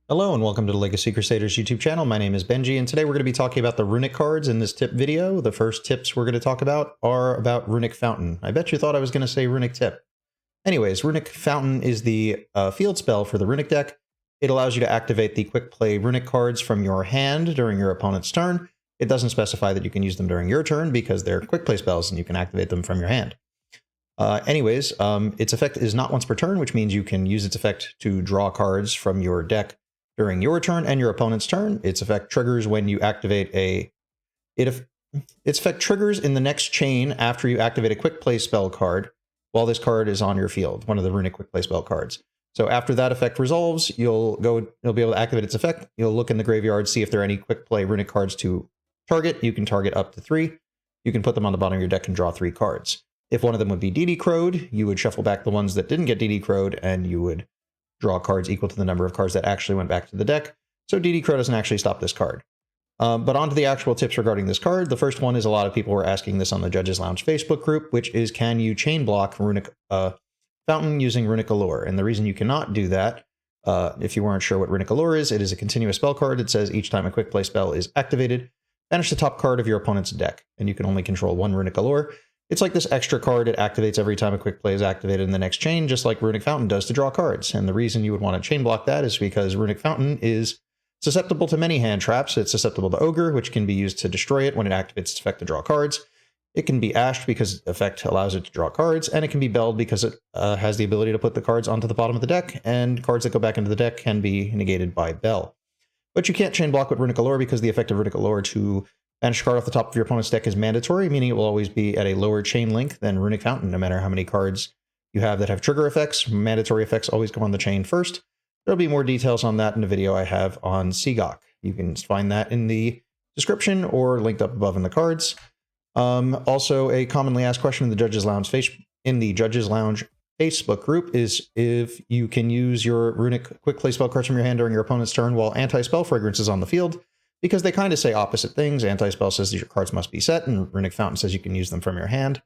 Hello and welcome to the Legacy Crusaders YouTube channel. My name is Benji and today we're going to be talking about the Runick cards in this tip video. The first tips we're going to talk about are about Runick Fountain. I bet you thought I was going to say Runick tip. Anyways, Runick Fountain is the field spell for the Runick deck. It allows you to activate the quick play Runick cards from your hand during your opponent's turn. It doesn't specify that you can use them during your turn because they're quick play spells and you can activate them from your hand. Its effect is not once per turn, which means you can use its effect to draw cards from your deck during your turn and your opponent's turn. Its effect triggers when you activate its effect triggers in the next chain after you activate a quick play spell card while this card is on your field, one of the Runick quick play spell cards. So after that effect resolves, you'll be able to activate its effect. You'll look in the graveyard, see if there are any quick play Runick cards to target. You can target up to 3. You can put them on the bottom of your deck and draw 3 cards. If one of them would be DD crowed, you would shuffle back the ones that didn't get DD crowed and you would draw cards equal to the number of cards that actually went back to the deck. So DD Crow doesn't actually stop this card. But on to the actual tips regarding this card. The first one is a lot of people were asking this on the Judges Lounge Facebook group, which is, can you chain block Runick Fountain using Runick Allure? And the reason you cannot do that, if you weren't sure what Runick Allure is, it is a continuous spell card. It says each time a quick play spell is activated, banish the top card of your opponent's deck, and you can only control one Runick Allure. It's like this extra card. It activates every time a quick play is activated in the next chain, just like Runick Fountain does to draw cards. And the reason you would want to chain block that is because Runick Fountain is susceptible to many hand traps. It's susceptible to Ogre, which can be used to destroy it when it activates its effect to draw cards. It can be ashed because the effect allows it to draw cards, and it can be belled because it has the ability to put the cards onto the bottom of the deck, and cards that go back into the deck can be negated by bell. But you can't chain block with Runick Allure because the effect of Runick Allure to banish a card off the top of your opponent's deck is mandatory, meaning it will always be at a lower chain length than Runick Fountain, no matter how many cards you have that have trigger effects. Mandatory effects always go on the chain first. There'll be more details on that in a video I have on Seagok. You can find that in the description or linked up above in the cards. Also, a commonly asked question in the Judges Lounge Facebook group is if you can use your Runick quick play spell cards from your hand during your opponent's turn while anti-spell fragrance is on the field, because they kind of say opposite things. Anti-spell says that your cards must be set, and Runick Fountain says you can use them from your hand.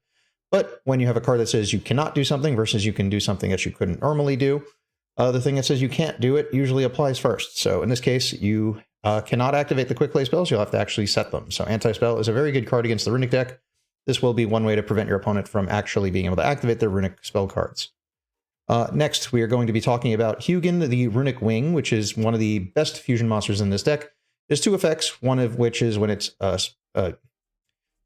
But when you have a card that says you cannot do something versus you can do something that you couldn't normally do, the thing that says you can't do it usually applies first. So in this case, you cannot activate the quick play spells. You'll have to actually set them. So anti-spell is a very good card against the Runick deck. This will be one way to prevent your opponent from actually being able to activate their Runick spell cards. Next, we are going to be talking about Yugioh, the Runick Wing, which is one of the best fusion monsters in this deck. There's 2 effects, one of which is when it's if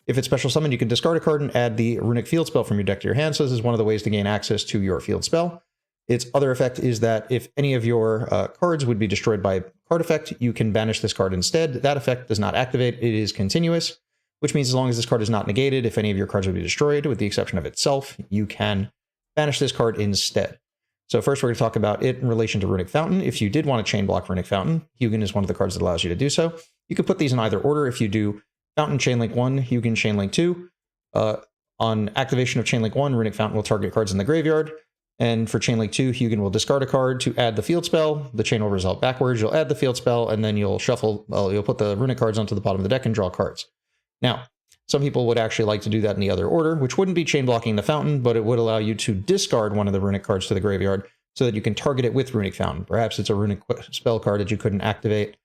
it's special summoned, you can discard a card and add the Runick field spell from your deck to your hand. So this is one of the ways to gain access to your field spell. Its other effect is that if any of your cards would be destroyed by card effect, you can banish this card instead. That effect does not activate. It is continuous, which means as long as this card is not negated, if any of your cards would be destroyed, with the exception of itself, you can banish this card instead. So first we're going to talk about it in relation to Runick Fountain. If you did want to chain block Runick Fountain, Yugioh is one of the cards that allows you to do so. You can put these in either order. If you do Fountain Chainlink 1, Yugioh Chainlink 2. On activation of Chainlink 1, Runick Fountain will target cards in the graveyard. And for Chainlink 2, Yugioh will discard a card to add the field spell. The chain will resolve backwards. You'll add the field spell, and then you'll shuffle, you'll put the Runick cards onto the bottom of the deck and draw cards. Now, some people would actually like to do that in the other order, which wouldn't be chain blocking the Fountain, but it would allow you to discard one of the Runick cards to the graveyard so that you can target it with Runick Fountain. Perhaps it's a Runick spell card that you couldn't activate.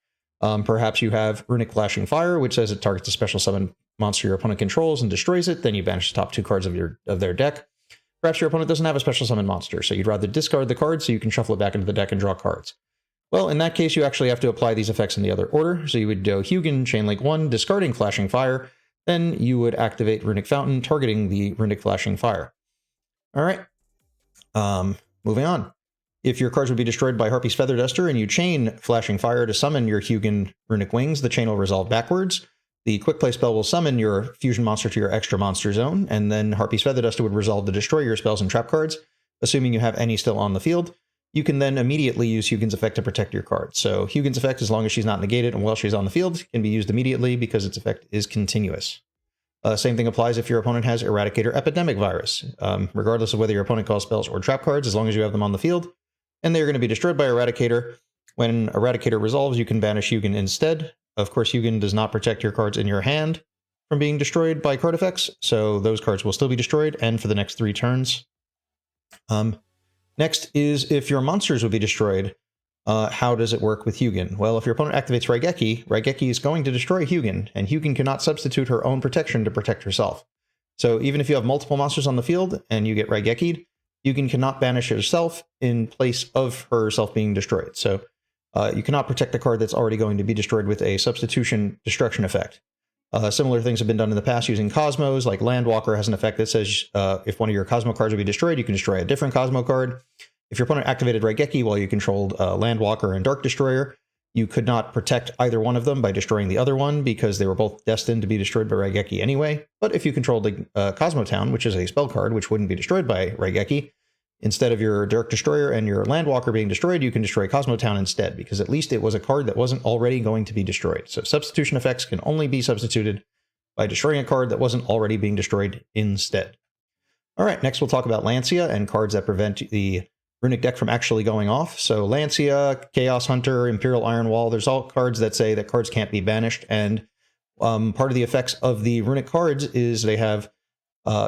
Perhaps you have Runick Flashing Fire, which says it targets a special summon monster your opponent controls and destroys it. Then you banish the top 2 cards of their deck. Perhaps your opponent doesn't have a special summon monster, so you'd rather discard the card so you can shuffle it back into the deck and draw cards. Well, in that case, you actually have to apply these effects in the other order. So you would do Yugioh Chainlink 1, discarding Flashing Fire. Then you would activate Runick Fountain, targeting the Runick Flashing Fire. All right. Moving on. If your cards would be destroyed by Harpy's Feather Duster and you chain Flashing Fire to summon your Yugioh Runick Wings, the chain will resolve backwards. The quick play spell will summon your fusion monster to your extra monster zone, and then Harpy's Feather Duster would resolve to destroy your spells and trap cards, assuming you have any still on the field. You can then immediately use Yugion's effect to protect your cards. So Yugion's effect, as long as she's not negated and while she's on the field, can be used immediately because its effect is continuous. Same thing applies if your opponent has Eradicator Epidemic Virus. Regardless of whether your opponent calls spells or trap cards, as long as you have them on the field, and they're going to be destroyed by Eradicator. When Eradicator resolves, you can banish Yugioh instead. Of course, Yugioh does not protect your cards in your hand from being destroyed by card effects, so those cards will still be destroyed, and for the next 3 turns. Next is if your monsters would be destroyed How does it work with Hugin? Well, if your opponent activates Raigeki, Raigeki is going to destroy Hugin, and Hugin cannot substitute her own protection to protect herself. So even if you have multiple monsters on the field and you get Raigeki'd, Hugin cannot banish herself in place of herself being destroyed. So you cannot protect the card that's already going to be destroyed with a substitution destruction effect. Similar things have been done in the past using Cosmos, like Landwalker has an effect that says if one of your Cosmo cards will be destroyed, you can destroy a different Cosmo card. If your opponent activated Raigeki while you controlled Landwalker and Dark Destroyer, you could not protect either one of them by destroying the other one because they were both destined to be destroyed by Raigeki anyway. But if you controlled Cosmo Town, which is a spell card which wouldn't be destroyed by Raigeki, instead of your Dark Destroyer and your Landwalker being destroyed, you can destroy Cosmo Town instead, because at least it was a card that wasn't already going to be destroyed. So substitution effects can only be substituted by destroying a card that wasn't already being destroyed instead. All right, next we'll talk about Lancia and cards that prevent the Runick deck from actually going off. So Lancia, Chaos Hunter, Imperial Iron Wall, there's all cards that say that cards can't be banished, and part of the effects of the Runick cards is they have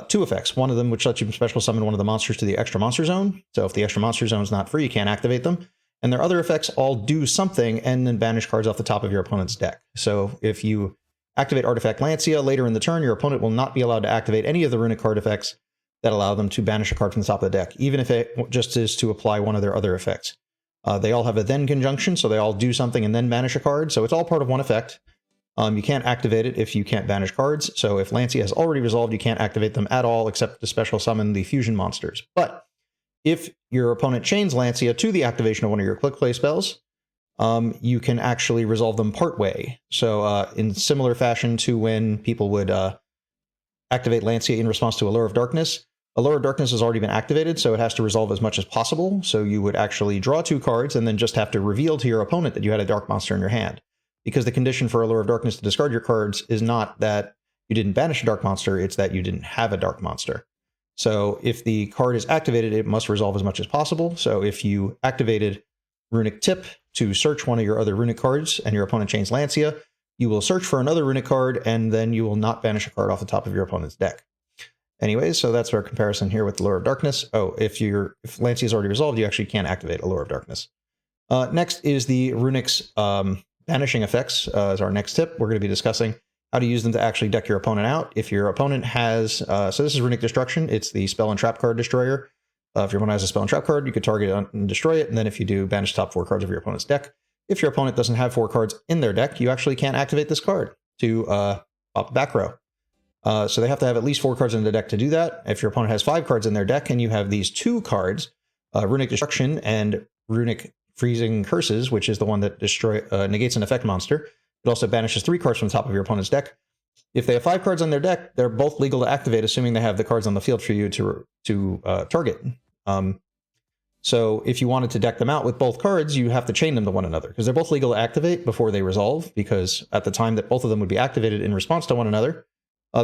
two effects. One of them which lets you special summon one of the monsters to the extra monster zone. So if the extra monster zone is not free, you can't activate them. And their other effects all do something and then banish cards off the top of your opponent's deck. So if you activate Artifact Lancia later in the turn, your opponent will not be allowed to activate any of the Runick card effects that allow them to banish a card from the top of the deck, even if it just is to apply one of their other effects. They all have a then conjunction, so they all do something and then banish a card. So it's all part of one effect. You can't activate it if you can't banish cards. So if Lancia has already resolved, you can't activate them at all except to special summon the fusion monsters. But if your opponent chains Lancia to the activation of one of your quick play spells, you can actually resolve them partway. So in similar fashion to when people would activate Lancia in response to Allure of Darkness, Allure of Darkness has already been activated, so it has to resolve as much as possible. So you would actually draw 2 cards and then just have to reveal to your opponent that you had a dark monster in your hand. Because the condition for Allure of Darkness to discard your cards is not that you didn't banish a dark monster, it's that you didn't have a dark monster. So if the card is activated, it must resolve as much as possible. So if you activated Runick Tip to search one of your other Runick cards and your opponent chains Lancia, you will search for another Runick card and then you will not banish a card off the top of your opponent's deck. Anyways, so that's our comparison here with Allure of Darkness. Oh, if Lancia is already resolved, you actually can't activate Allure of Darkness. Next is the Runick's banishing effects as our next tip. We're going to be discussing how to use them to actually deck your opponent out. If your opponent has, so this is Runick Destruction. It's the spell and trap card destroyer. If your opponent has a spell and trap card, you could target it and destroy it. And then if you do, banish top 4 cards of your opponent's deck. If your opponent doesn't have 4 cards in their deck, you actually can't activate this card to pop back row. So they have to have at least 4 cards in the deck to do that. If your opponent has 5 cards in their deck and you have these 2 cards, Runick Destruction and Runick Freezing Curses, which is the one that negates an effect monster. It also banishes 3 cards from the top of your opponent's deck. If they have 5 cards on their deck, they're both legal to activate, assuming they have the cards on the field for you to target. So if you wanted to deck them out with both cards, you have to chain them to one another, because they're both legal to activate before they resolve, because at the time that both of them would be activated in response to one another,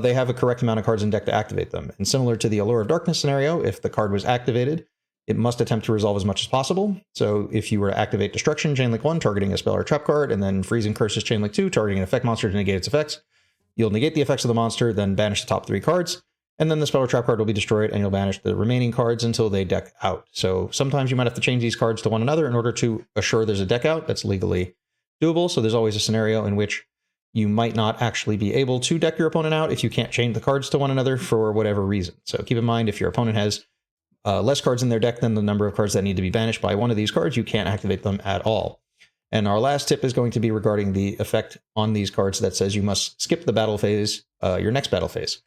they have a correct amount of cards in deck to activate them. And similar to the Allure of Darkness scenario, if the card was activated, it must attempt to resolve as much as possible. So if you were to activate Destruction, Chainlink 1, targeting a spell or trap card, and then Freezing Curses, Chainlink 2, targeting an effect monster to negate its effects, you'll negate the effects of the monster, then banish the top 3 cards, and then the spell or trap card will be destroyed, and you'll banish the remaining cards until they deck out. So sometimes you might have to change these cards to one another in order to assure there's a deck out. That's legally doable. So there's always a scenario in which you might not actually be able to deck your opponent out if you can't chain the cards to one another for whatever reason. So keep in mind, if your opponent has less cards in their deck than the number of cards that need to be banished by one of these cards, you can't activate them at all. And our last tip is going to be regarding the effect on these cards that says you must skip the battle phase, your next battle phase.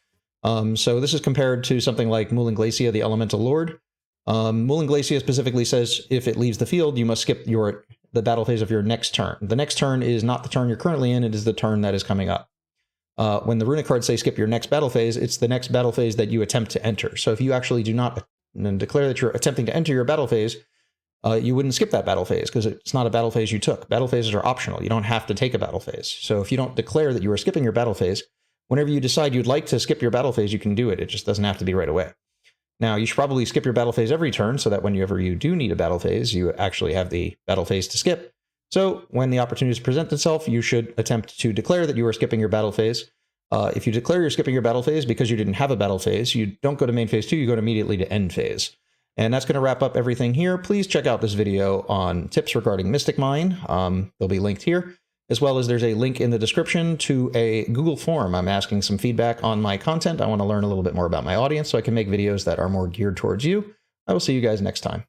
So this is compared to something like Moulin Glacia, the Elemental Lord. Moulin Glacia specifically says if it leaves the field, you must skip the battle phase of your next turn. The next turn is not the turn you're currently in, it is the turn that is coming up. When the Runick cards say skip your next battle phase, it's the next battle phase that you attempt to enter. So if you actually do not declare that you're attempting to enter your battle phase, you wouldn't skip that battle phase because it's not a battle phase you took. Battle phases are optional. You don't have to take a battle phase. So if you don't declare that you are skipping your battle phase, whenever you decide you'd like to skip your battle phase, you can do it. It just doesn't have to be right away. Now, you should probably skip your battle phase every turn so that whenever you do need a battle phase, you actually have the battle phase to skip. So when the opportunity presents itself, you should attempt to declare that you are skipping your battle phase. If you declare you're skipping your battle phase because you didn't have a battle phase, you don't go to main phase 2, you go immediately to end phase. And that's going to wrap up everything here. Please check out this video on tips regarding Mystic Mine. They'll be linked here, as well as there's a link in the description to a Google form. I'm asking some feedback on my content. I want to learn a little bit more about my audience so I can make videos that are more geared towards you. I will see you guys next time.